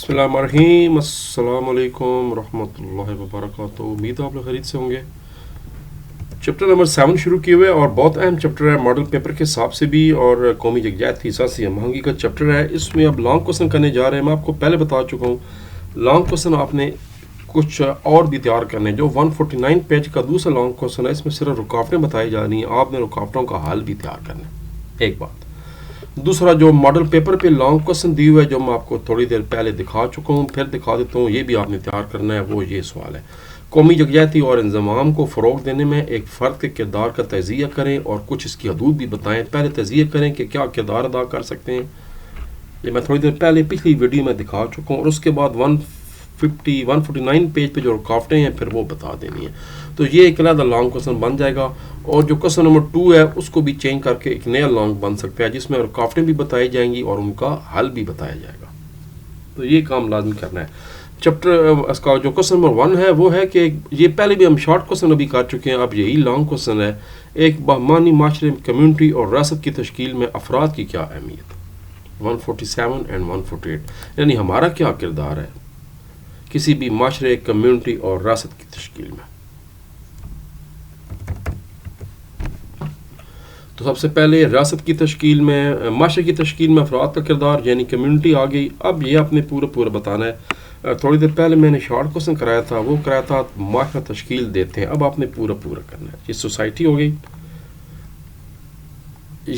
بسم اللہ الرحمن الرحیم، السلام علیکم ورحمۃ اللہ وبرکاتہ۔ امید ہے آپ لوگ خرید سے ہوں گے۔ چیپٹر نمبر 7 شروع کیے ہوئے اور بہت اہم چیپٹر ہے ماڈل پیپر کے حساب سے بھی، اور قومی یکجہتی اساسی ہم آہنگی کا چیپٹر ہے۔ اس میں اب لانگ کوسچن کرنے جا رہے ہیں۔ میں آپ کو پہلے بتا چکا ہوں لانگ کوسچن آپ نے کچھ اور بھی تیار کرنے ہیں۔ جو 149 پیج کا دوسرا لانگ کوسچن ہے، اس میں صرف رکاوٹیں بتائی جا رہی ہیں، آپ نے رکاوٹوں کا حل بھی تیار کرنا ہے۔ ایک بات۔ دوسرا، جو ماڈل پیپر پہ لانگ کوسچن دی ہوئے ہے، جو میں آپ کو تھوڑی دیر پہلے دکھا چکا ہوں، پھر دکھا دیتا ہوں، یہ بھی آپ نے تیار کرنا ہے۔ وہ یہ سوال ہے: قومی یکجہتی اور انضمام کو فروغ دینے میں ایک فرد کے کردار کا تجزیہ کریں اور کچھ اس کی حدود بھی بتائیں۔ پہلے تجزیہ کریں کہ کیا کردار ادا کر سکتے ہیں، یہ میں تھوڑی دیر پہلے پچھلی ویڈیو میں دکھا چکا ہوں، اور اس کے بعد 149 پیج پہ جو رکاوٹیں ہیں پھر وہ بتا دینی ہیں۔ تو یہ ایک علیحدہ لانگ کوسچن بن جائے گا، اور جو کوسچن نمبر 2 ہے اس کو بھی چینج کر کے ایک نیا لانگ بن سکتا ہے، جس میں رکاوٹیں بھی بتائی جائیں گی اور ان کا حل بھی بتایا جائے گا۔ تو یہ کام لازمی کرنا ہے۔ چیپٹر اس کا جو کوسچن نمبر 1 ہے وہ ہے کہ یہ پہلے بھی ہم شارٹ کوسچن ابھی کر چکے ہیں، اب یہی لانگ کوسچن ہے: ایک باہمانی معاشرے، کمیونٹی اور ریاست کی تشکیل میں افراد کی کیا اہمیت؟ 147 اینڈ 148، یعنی ہمارا کیا کردار ہے کسی بھی معاشرے، کمیونٹی اور ریاست کی تشکیل میں۔ تو سب سے پہلے ریاست کی تشکیل میں، معاشرے کی تشکیل میں افراد کا کردار یعنی کمیونٹی آ گئی۔ اب یہ آپ نے پورا بتانا ہے۔ تھوڑی دیر پہلے میں نے شارٹ کوسچن کرایا تھا، وہ کرایا تھا معاشرہ تشکیل دیتے ہیں، اب آپ نے پورا کرنا ہے۔ یہ سوسائٹی ہو گئی،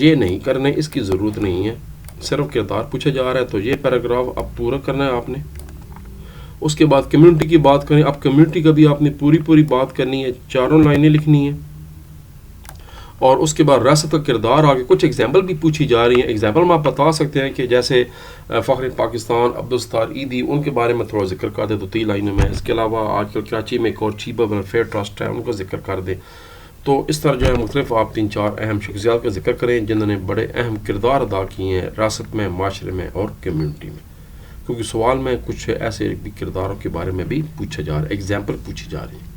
یہ نہیں کرنے، اس کی ضرورت نہیں ہے، صرف کردار پوچھا جا رہا ہے، تو یہ پیراگراف اب پورا کرنا ہے آپ نے۔ اس کے بعد کمیونٹی کی بات کریں، اب کمیونٹی کا بھی آپ نے پوری بات کرنی ہے، 4 لائنیں لکھنی ہیں۔ اور اس کے بعد ریاست کا کردار آگے کچھ ایگزامپل بھی پوچھی جا رہی ہیں۔ ایگزامپل میں آپ بتا سکتے ہیں کہ جیسے فخر پاکستان عبدالستار عیدی، ان کے بارے میں تھوڑا ذکر کر دیں تو 3 لائنوں میں۔ اس کے علاوہ آج کل کراچی میں ایک اور چیبہ ویلفیئر ٹرسٹ ہے، ان کا ذکر کر دیں۔ تو اس طرح جو ہے مختلف آپ 3-4 اہم شخصیات کا ذکر کریں جنہوں نے بڑے اہم کردار ادا کیے ہیں ریاست میں، معاشرے میں اور کمیونٹی میں، کیونکہ سوال میں کچھ ایسے بھی کرداروں کے بارے میں بھی پوچھا جا رہا ہے، ایگزامپل پوچھی جا رہی ہے۔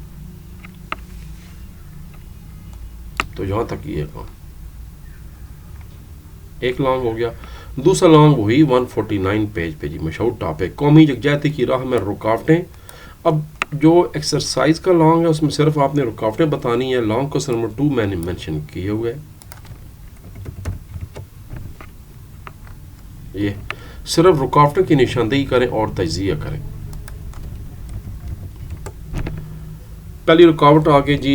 تو یہاں تک یہ کام ایک لانگ ہو گیا۔ دوسرا لانگ وہی 149 پیج پہ، جی مشہور ٹاپک قومی یکجہتی کی راہ میں رکاوٹیں۔ اب جو ایکسرسائز کا لانگ ہے اس میں صرف آپ نے رکاوٹیں بتانی ہے۔ لانگ کوسچن نمبر 2 میں نے مینشن کیے ہوئے، یہ صرف رکاوٹوں کی نشاندہی کریں اور تجزیہ کریں۔ پہلی رکاوٹ آگے جی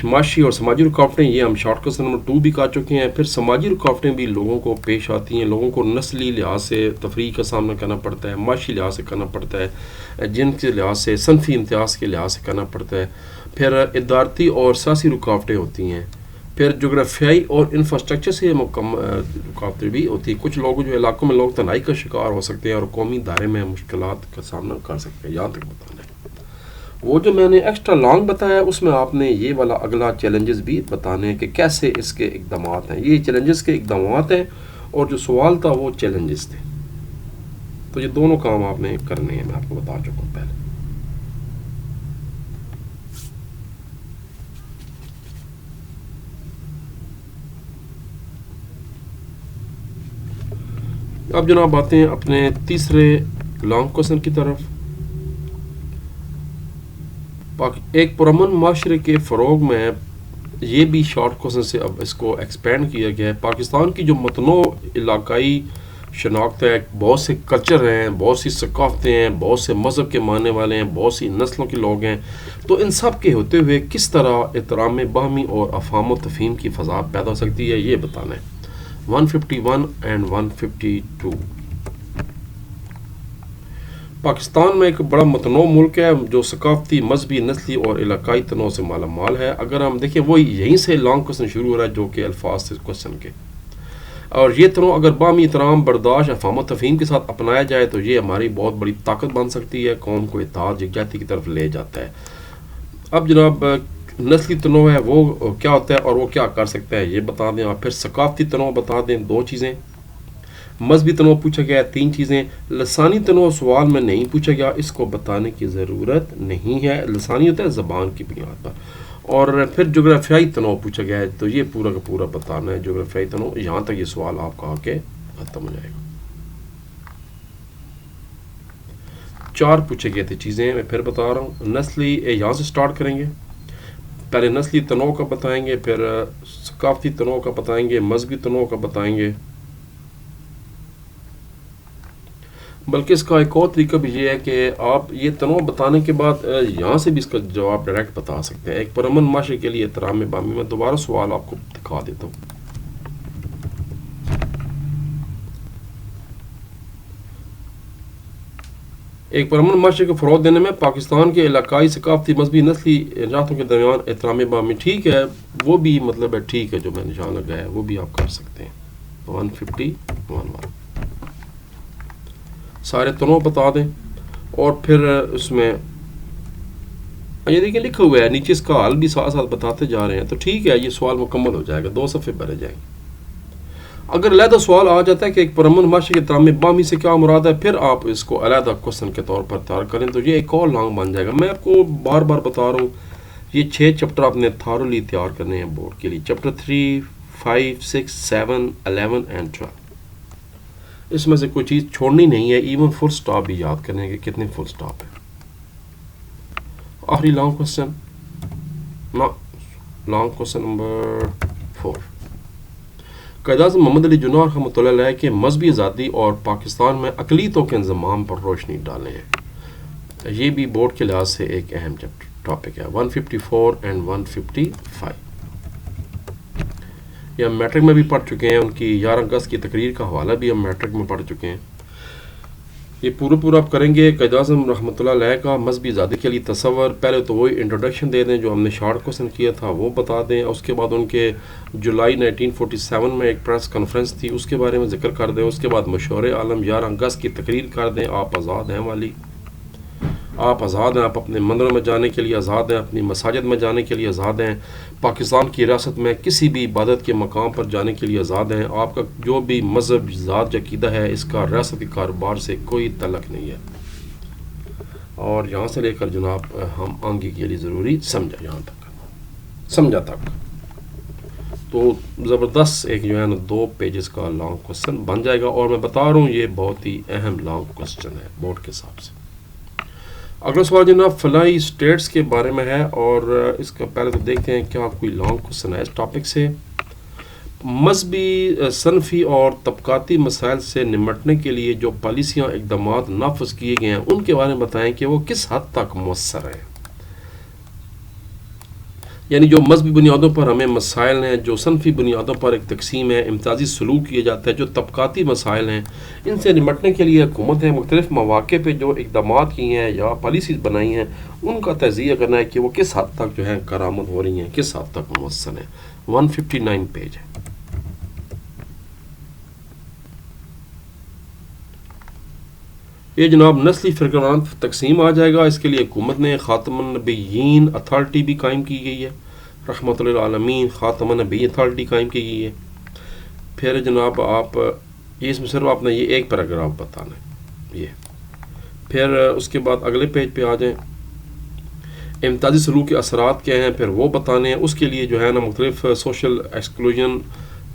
معاشی اور سماجی رکاوٹیں، یہ ہم شارٹ کوسچن نمبر 2 بھی کر چکے ہیں۔ پھر سماجی رکاوٹیں بھی لوگوں کو پیش آتی ہیں، لوگوں کو نسلی لحاظ سے تفریق کا سامنا کرنا پڑتا ہے، معاشی لحاظ سے کرنا پڑتا ہے، جن کے لحاظ سے، صنفی امتیاز کے لحاظ سے کرنا پڑتا ہے۔ پھر ادارتی اور سیاسی رکاوٹیں ہوتی ہیں۔ پھر جغرافیائی اور انفراسٹرکچر سے رکاوٹیں بھی ہوتی ہیں۔ کچھ لوگ جو علاقوں میں لوگ تنہائی کا شکار ہو سکتے ہیں اور قومی دائرے میں مشکلات کا سامنا کر سکتے ہیں، یہاں تک بتانا ہے۔ وہ جو میں نے ایکسٹرا لانگ بتایا اس میں آپ نے یہ والا اگلا چیلنجز بھی بتانے ہیں کہ کیسے اس کے اقدامات ہیں۔ یہ چیلنجز کے اقدامات ہیں اور جو سوال تھا وہ چیلنجز تھے۔ تو یہ دونوں کام آپ نے کرنے ہیں، میں آپ کو بتا چکا ہوں پہلے۔ اب جناب آتے ہیں اپنے تیسرے لانگ کوسچن کی طرف۔ ایک پرامن معاشرے کے فروغ میں، یہ بھی شارٹ کوسچن سے اب اس کو ایکسپینڈ کیا گیا ہے۔ پاکستان کی جو متنوع علاقائی شناخت ہے، بہت سے کلچر ہیں، بہت سی ثقافتیں ہیں، بہت سے مذہب کے ماننے والے ہیں، بہت سی نسلوں کے لوگ ہیں، تو ان سب کے ہوتے ہوئے کس طرح احترام باہمی اور افہام و تفہیم کی فضا پیدا ہو سکتی ہے، یہ بتانا ہے۔ 151 اینڈ 152۔ پاکستان میں ایک بڑا متنوع ملک ہے جو ثقافتی، مذہبی، نسلی اور علاقائی تنوع سے مالا مال ہے۔ اگر ہم دیکھیں وہ یہیں سے لانگ کوسچن شروع ہو رہا ہے، جو کہ الفاظ سے کوسچن کے، اور یہ تنوع اگر باہمی احترام، برداشت، افہام و تفہیم کے ساتھ اپنایا جائے تو یہ ہماری بہت بڑی طاقت بن سکتی ہے، قوم کو اتحاد یکجہتی کی طرف لے جاتا ہے۔ اب جناب نسلی تنوع ہے وہ کیا ہوتا ہے اور وہ کیا کر سکتا ہے یہ بتا دیں آپ۔ پھر ثقافتی تنوع بتا دیں، 2 چیزیں۔ مذہبی تنوع پوچھا گیا ہے، 3 چیزیں۔ لسانی تنوع سوال میں نہیں پوچھا گیا، اس کو بتانے کی ضرورت نہیں ہے، لسانی ہوتا ہے زبان کی بنیاد پر۔ اور پھر جغرافیائی تنوع پوچھا گیا ہے، تو یہ پورا کا پورا بتانا ہے جغرافیائی تنوع۔ یہاں تک یہ سوال آپ کا آ کے ختم ہو جائے گا۔ 4 پوچھے گئے تھے چیزیں، میں پھر بتا رہا ہوں. نسلی یہاں سے سٹارٹ کریں گے. پہلے نسلی تنوع کا بتائیں گے، پھر ثقافتی تنوع کا بتائیں گے، مذہبی تنوع کا بتائیں گے. بلکہ اس کا ایک اور طریقہ بھی یہ ہے کہ آپ یہ تنوع بتانے کے بعد یہاں سے بھی اس کا جواب ڈائریکٹ بتا سکتے ہیں. ایک پرامن معاشرے کے لیے احترام بامی، میں دوبارہ سوال آپ کو دکھا دیتا ہوں. ایک پرامن معاشرے کو فروغ دینے میں پاکستان کے علاقائی ثقافتی مذہبی نسلی جماعتوں کے درمیان احترام بامی. ٹھیک ہے، وہ بھی مطلب ہے ٹھیک ہے، جو میں نشان لگایا ہے وہ بھی آپ کر سکتے ہیں. 151 سارے تنوع بتا دیں، اور پھر اس میں یہ دیکھیں لکھا ہوا ہے نیچے، اس کا حل بھی ساتھ ساتھ بتاتے جا رہے ہیں. تو ٹھیک ہے، یہ سوال مکمل ہو جائے گا، 2 صفحے بھرے جائیں گے. اگر علیحدہ سوال آ جاتا ہے کہ ایک پرامن معاشرے کے احترام بامی سے کیا مراد ہے، پھر آپ اس کو علیحدہ کوسچن کے طور پر تیار کریں تو یہ ایک اور لانگ بن جائے گا. میں آپ کو بار بار بتا رہا ہوں، یہ 6 چیپٹر آپ نے تھارولی تیار کرنے ہیں بورڈ کے لیے. Chapter 3، 5، 6، 7، 11 and 12. اس میں سے کوئی چیز چھوڑنی نہیں ہے. ایون فل سٹاپ بھی یاد کرنے کے کتنے فل سٹاپ ہیں. آخری long question, long question number 4. Quaid Azam محمد علی جناح رحمۃ اللہ علیہ کے مذہبی آزادی اور پاکستان میں اقلیتوں کے انضمام پر روشنی ڈالیں ہیں. یہ بھی بورڈ کے لحاظ سے ایک اہم ٹاپک ہے. 154 اینڈ 155 یہ ہم میٹرک میں بھی پڑھ چکے ہیں. ان کی 11 اگست کی تقریر کا حوالہ بھی ہم میٹرک میں پڑھ چکے ہیں. یہ پورا آپ کریں گے. قائد اعظم رحمۃ اللہ علیہ کا مذہبی آزادی کے لیے تصور، پہلے تو وہی انٹروڈکشن دے دیں جو ہم نے شارٹ کوسچن کیا تھا وہ بتا دیں. اس کے بعد ان کے جولائی 1947 میں ایک پریس کانفرنس تھی، اس کے بارے میں ذکر کر دیں. اس کے بعد مشور عالم 11 اگست کی تقریر کر دیں. آپ آزاد ہیں والی، آپ آزاد ہیں، آپ اپنے مندروں میں جانے کے لیے آزاد ہیں، اپنی مساجد میں جانے کے لیے آزاد ہیں، پاکستان کی ریاست میں کسی بھی عبادت کے مقام پر جانے کے لیے آزاد ہیں. آپ کا جو بھی مذہب، ذات، عقیدہ ہے، اس کا ریاستی کاروبار سے کوئی تعلق نہیں ہے. اور یہاں سے لے کر جناب ہم آگے کے لیے ضروری سمجھا، یہاں تک سمجھا تک تو زبردست ایک جو ہے نا 2 پیجز کا لانگ کوسچن بن جائے گا. اور میں بتا رہا ہوں یہ بہت ہی اہم لانگ کوسچن ہے بورڈ کے حساب سے. اگلا سوال جناب فلاحی اسٹیٹس کے بارے میں ہے، اور اس کا پہلے تو دیکھتے ہیں کیا کوئی لانگ کوسچن ہے اس ٹاپک سے. مذہبی، صنفی اور طبقاتی مسائل سے نمٹنے کے لیے جو پالیسیاں اقدامات نافذ کیے گئے ہیں ان کے بارے میں بتائیں کہ وہ کس حد تک مؤثر ہیں. یعنی جو مذہبی بنیادوں پر ہمیں مسائل ہیں، جو صنفی بنیادوں پر ایک تقسیم ہے، امتیازی سلوک کیا جاتا ہے، جو طبقاتی مسائل ہیں، ان سے نمٹنے کے لیے حکومت نے مختلف مواقع پہ جو اقدامات کیے ہیں یا پالیسیز بنائی ہیں، ان کا تجزیہ کرنا ہے کہ وہ کس حد تک جو ہیں کارآمد ہو رہی ہیں، کس حد تک مؤثر ہیں. 159 پیج ہے. یہ جناب نسلی فرقہ وارانہ تقسیم آ جائے گا. اس کے لیے حکومت نے خاتم النبیین اتھارٹی بھی قائم کی گئی ہے، رحمۃ للعالمین خاتم النبی اتھارٹی قائم کی گئی ہے. پھر جناب آپ یہ اس میں صرف آپ نے یہ ایک پیراگراف بتانا ہے. یہ پھر اس کے بعد اگلے پیج پہ آ جائیں. امتیازی سلوک کے اثرات کیا ہیں، پھر وہ بتانے ہیں. اس کے لیے جو ہے نا مختلف سوشل ایکسکلوژن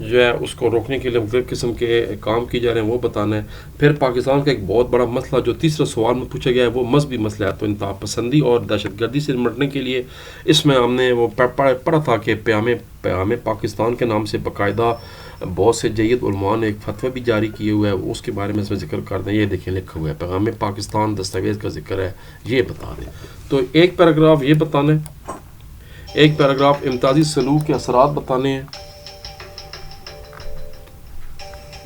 جو ہے اس کو روکنے کے لیے مختلف قسم کے کام کیے جا رہے ہیں وہ بتانا ہے. پھر پاکستان کا ایک بہت بڑا مسئلہ جو تیسرا سوال میں پوچھا گیا ہے وہ مذہبی مسئلہ ہے. تو انتہا پسندی اور دہشت گردی سے نمٹنے کے لیے اس میں ہم نے وہ پڑھا تھا کہ پیام پاکستان کے نام سے باقاعدہ بہت سے جید علماء نے ایک فتویٰ بھی جاری کیے ہوئے ہے. اس کے بارے میں اس میں ذکر کر دیں. یہ دیکھیں لکھا ہوا ہے پیغام پاکستان دستاویز کا ذکر ہے، یہ بتا دیں. تو ایک پیراگراف یہ بتانا ہے، ایک پیراگراف امتیازی سلوک کے اثرات بتانے ہیں،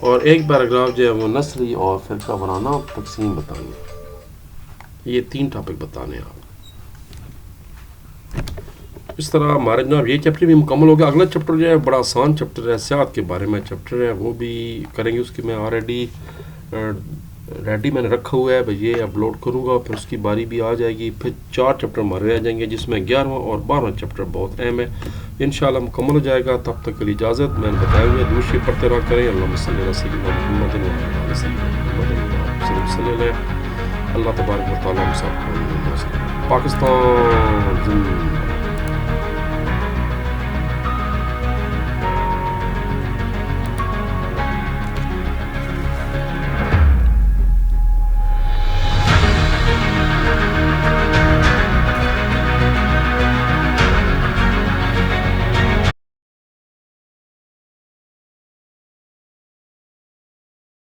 اور ایک پیراگراف جو ہے وہ نسلی اور فرقہ وارانہ تقسیم بتانی ہے. یہ 3 ٹاپک بتانے ہیں آپ. اس طرح ہمارے جناب یہ چیپٹر بھی مکمل ہو گیا. اگلا چیپٹر جو ہے بڑا آسان چیپٹر ہے، سیاحت کے بارے میں چیپٹر ہے، وہ بھی کریں گے. اس کی میں آلریڈی ریڈی میں نے رکھا ہوا ہے، بھائی یہ اپلوڈ کروں گا، پھر اس کی باری بھی آ جائے گی. پھر 4 چیپٹر ہمارے رہ جائیں گے جس میں 11واں اور 12واں چیپٹر بہت اہم ہے. انشاءاللہ مکمل ہو جائے گا. تب تک کے لیے اجازت. میں نے بتایا ہوا ہے دوسری پڑھتے رہا کریں. اللہم صلی علی سیدنا محمد و علی سیدنا محمد. اللہ تبارک و تعالیٰ ہم سب کو پاکستان